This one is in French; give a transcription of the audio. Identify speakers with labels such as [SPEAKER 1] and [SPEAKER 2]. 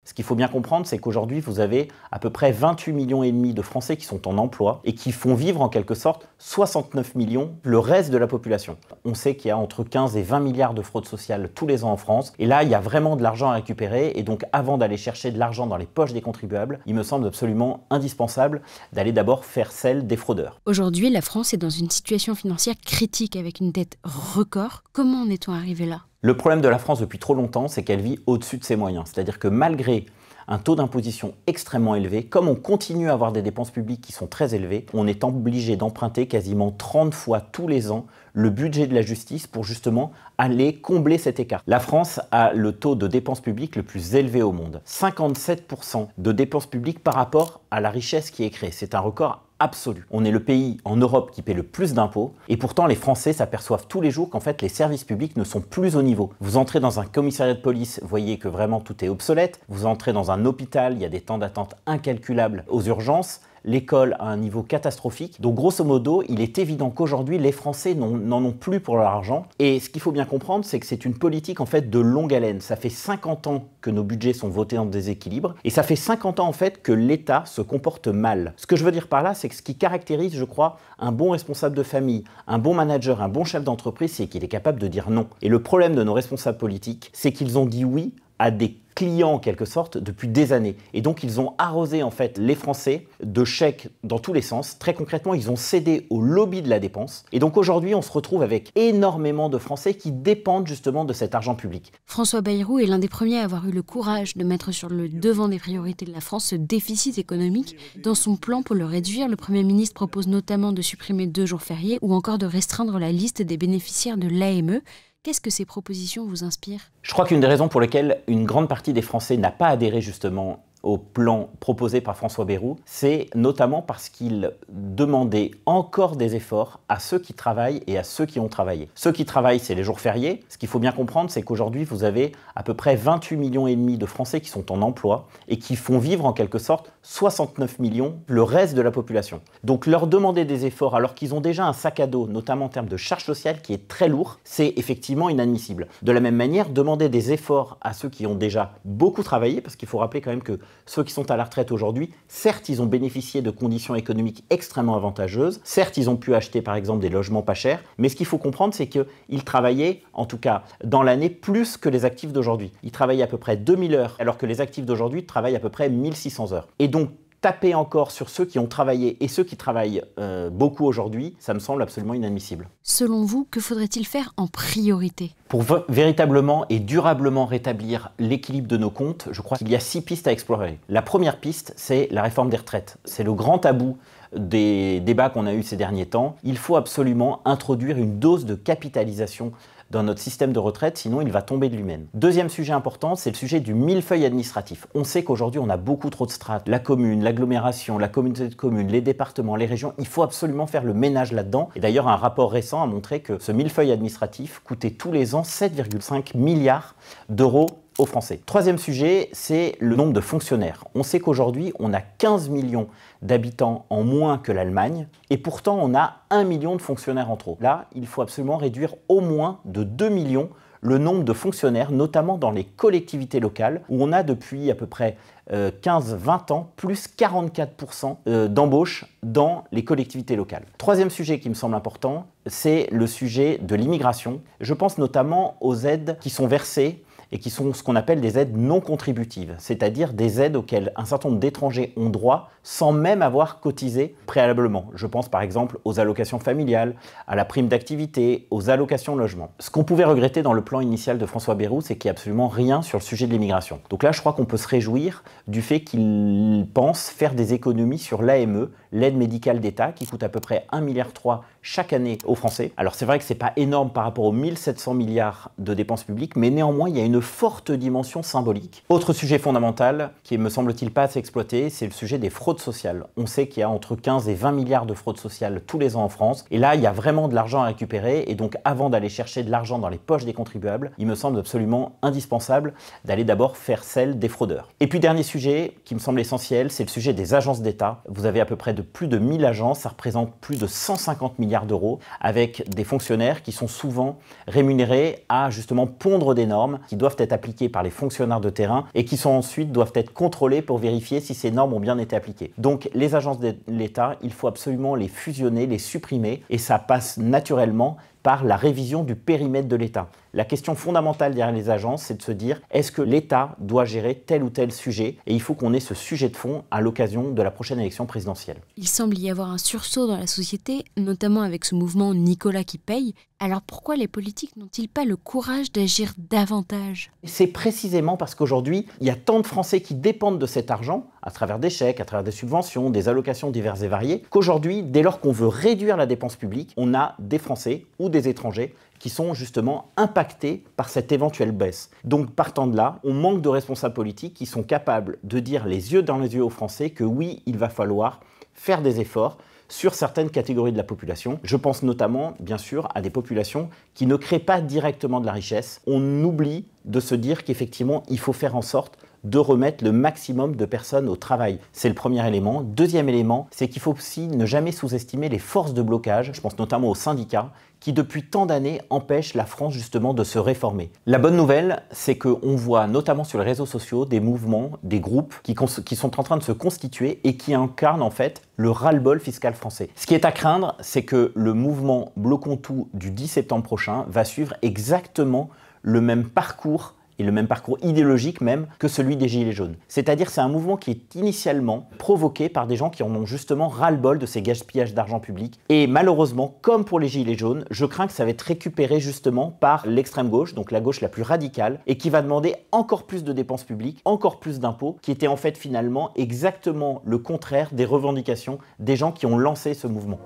[SPEAKER 1] Ce qu'il faut bien comprendre, c'est qu'aujourd'hui, vous avez à peu près 28,5 millions de Français qui sont en emploi et qui font vivre en quelque sorte 69 millions le reste de la population. On sait qu'il y a entre 15 et 20 milliards de fraude sociale tous les ans en France. Et là, il y a vraiment de l'argent à récupérer. Et donc, avant d'aller chercher de l'argent dans les poches des contribuables, il me semble absolument indispensable d'aller d'abord faire celle des fraudeurs.
[SPEAKER 2] Aujourd'hui, la France est dans une situation financière critique avec une dette record. Comment en est-on arrivé là ?
[SPEAKER 1] Le problème de la France depuis trop longtemps, c'est qu'elle vit au-dessus de ses moyens. C'est-à-dire que malgré un taux d'imposition extrêmement élevé, comme on continue à avoir des dépenses publiques qui sont très élevées, on est obligé d'emprunter quasiment 30 fois tous les ans le budget de la justice pour justement aller combler cet écart. La France a le taux de dépenses publiques le plus élevé au monde. 57% de dépenses publiques par rapport à la richesse qui est créée. C'est un record absolu. On est le pays en Europe qui paie le plus d'impôts et pourtant les Français s'aperçoivent tous les jours qu'en fait les services publics ne sont plus au niveau. Vous entrez dans un commissariat de police, vous voyez que vraiment tout est obsolète. Vous entrez dans un hôpital, il y a des temps d'attente incalculables aux urgences. L'école a un niveau catastrophique. Donc grosso modo, il est évident qu'aujourd'hui, les Français n'en ont plus pour leur argent. Et ce qu'il faut bien comprendre, c'est que c'est une politique en fait de longue haleine. Ça fait 50 ans que nos budgets sont votés en déséquilibre. Et ça fait 50 ans en fait que l'État se comporte mal. Ce que je veux dire par là, c'est que ce qui caractérise, je crois, un bon responsable de famille, un bon manager, un bon chef d'entreprise, c'est qu'il est capable de dire non. Et le problème de nos responsables politiques, c'est qu'ils ont dit oui à des clients en quelque sorte depuis des années. Et donc ils ont arrosé en fait les Français de chèques dans tous les sens. Très concrètement, ils ont cédé au lobby de la dépense. Et donc aujourd'hui, on se retrouve avec énormément de Français qui dépendent justement de cet argent public.
[SPEAKER 2] François Bayrou est l'un des premiers à avoir eu le courage de mettre sur le devant des priorités de la France ce déficit économique. Dans son plan pour le réduire, le Premier ministre propose notamment de supprimer 2 jours fériés ou encore de restreindre la liste des bénéficiaires de l'AME. Qu'est-ce que ces propositions vous inspirent ?
[SPEAKER 1] Je crois qu'une des raisons pour lesquelles une grande partie des Français n'a pas adhéré justement au plan proposé par François Bayrou, c'est notamment parce qu'il demandait encore des efforts à ceux qui travaillent et à ceux qui ont travaillé. Ceux qui travaillent, c'est les jours fériés. Ce qu'il faut bien comprendre, c'est qu'aujourd'hui, vous avez à peu près 28,5 millions de Français qui sont en emploi et qui font vivre en quelque sorte 69 millions le reste de la population. Donc leur demander des efforts alors qu'ils ont déjà un sac à dos, notamment en termes de charges sociales, qui est très lourd, c'est effectivement inadmissible. De la même manière, demander des efforts à ceux qui ont déjà beaucoup travaillé, parce qu'il faut rappeler quand même que ceux qui sont à la retraite aujourd'hui, certes, ils ont bénéficié de conditions économiques extrêmement avantageuses. Certes, ils ont pu acheter, par exemple, des logements pas chers. Mais ce qu'il faut comprendre, c'est qu'ils travaillaient, en tout cas, dans l'année, plus que les actifs d'aujourd'hui. Ils travaillaient à peu près 2000 heures, alors que les actifs d'aujourd'hui travaillent à peu près 1600 heures. Et donc, taper encore sur ceux qui ont travaillé et ceux qui travaillent beaucoup aujourd'hui, ça me semble absolument inadmissible.
[SPEAKER 2] Selon vous, que faudrait-il faire en priorité ?
[SPEAKER 1] Pour véritablement et durablement rétablir l'équilibre de nos comptes, je crois qu'il y a 6 pistes à explorer. La première piste, c'est la réforme des retraites. C'est le grand tabou des débats qu'on a eus ces derniers temps. Il faut absolument introduire une dose de capitalisation dans notre système de retraite, sinon il va tomber de lui-même. Deuxième sujet important, c'est le sujet du millefeuille administratif. On sait qu'aujourd'hui, on a beaucoup trop de strates. La commune, l'agglomération, la communauté de communes, les départements, les régions, il faut absolument faire le ménage là-dedans. Et d'ailleurs, un rapport récent a montré que ce millefeuille administratif coûtait tous les ans 7,5 milliards d'euros aux Français. Troisième sujet, c'est le nombre de fonctionnaires. On sait qu'aujourd'hui, on a 15 millions d'habitants en moins que l'Allemagne et pourtant on a 1 million de fonctionnaires en trop. Là, il faut absolument réduire au moins de 2 millions le nombre de fonctionnaires, notamment dans les collectivités locales, où on a depuis à peu près 15-20 ans, plus 44% d'embauches dans les collectivités locales. Troisième sujet qui me semble important, c'est le sujet de l'immigration. Je pense notamment aux aides qui sont versées et qui sont ce qu'on appelle des aides non contributives, c'est-à-dire des aides auxquelles un certain nombre d'étrangers ont droit sans même avoir cotisé préalablement. Je pense par exemple aux allocations familiales, à la prime d'activité, aux allocations logement. Ce qu'on pouvait regretter dans le plan initial de François Bayrou, c'est qu'il n'y a absolument rien sur le sujet de l'immigration. Donc là, je crois qu'on peut se réjouir du fait qu'il pense faire des économies sur l'AME, l'aide médicale d'État, qui coûte à peu près 1,3 milliard chaque année aux Français. Alors c'est vrai que c'est pas énorme par rapport aux 1700 milliards de dépenses publiques, mais néanmoins, il y a une forte dimension symbolique. Autre sujet fondamental, qui me semble-t-il pas assez exploité, c'est le sujet des fraudes sociales. On sait qu'il y a entre 15 et 20 milliards de fraudes sociales tous les ans en France, et là, il y a vraiment de l'argent à récupérer, et donc avant d'aller chercher de l'argent dans les poches des contribuables, il me semble absolument indispensable d'aller d'abord faire celle des fraudeurs. Et puis dernier sujet, qui me semble essentiel, c'est le sujet des agences d'État. Vous avez à peu près plus de 1000 agences, ça représente plus de 150 milliards d'euros, avec des fonctionnaires qui sont souvent rémunérés à justement pondre des normes, qui doivent doivent être appliquées par les fonctionnaires de terrain et qui sont ensuite doivent être contrôlées pour vérifier si ces normes ont bien été appliquées. Donc les agences de l'État, il faut absolument les fusionner, les supprimer et ça passe naturellement par la révision du périmètre de l'État. La question fondamentale derrière les agences, c'est de se dire, est-ce que l'État doit gérer tel ou tel sujet? Et il faut qu'on ait ce sujet de fond à l'occasion de la prochaine élection présidentielle.
[SPEAKER 2] Il semble y avoir un sursaut dans la société, notamment avec ce mouvement Nicolas qui paye. Alors pourquoi les politiques n'ont-ils pas le courage d'agir davantage?
[SPEAKER 1] C'est précisément parce qu'aujourd'hui, il y a tant de Français qui dépendent de cet argent, à travers des chèques, à travers des subventions, des allocations diverses et variées, qu'aujourd'hui, dès lors qu'on veut réduire la dépense publique, on a des Français ou des étrangers qui sont justement impactés par cette éventuelle baisse. Donc partant de là, on manque de responsables politiques qui sont capables de dire les yeux dans les yeux aux Français que oui, il va falloir faire des efforts sur certaines catégories de la population. Je pense notamment, bien sûr, à des populations qui ne créent pas directement de la richesse. On oublie de se dire qu'effectivement, il faut faire en sorte de remettre le maximum de personnes au travail. C'est le premier élément. Deuxième élément, c'est qu'il faut aussi ne jamais sous-estimer les forces de blocage. Je pense notamment aux syndicats qui, depuis tant d'années, empêchent la France justement de se réformer. La bonne nouvelle, c'est qu'on voit notamment sur les réseaux sociaux des mouvements, des groupes qui sont en train de se constituer et qui incarnent en fait le ras-le-bol fiscal français. Ce qui est à craindre, c'est que le mouvement Bloquons tout du 10 septembre prochain va suivre exactement le même parcours et le même parcours idéologique même que celui des Gilets jaunes. C'est-à-dire c'est un mouvement qui est initialement provoqué par des gens qui en ont justement ras-le-bol de ces gaspillages d'argent public. Et malheureusement, comme pour les Gilets jaunes, je crains que ça va être récupéré justement par l'extrême gauche, donc la gauche la plus radicale, et qui va demander encore plus de dépenses publiques, encore plus d'impôts, qui étaient en fait finalement exactement le contraire des revendications des gens qui ont lancé ce mouvement.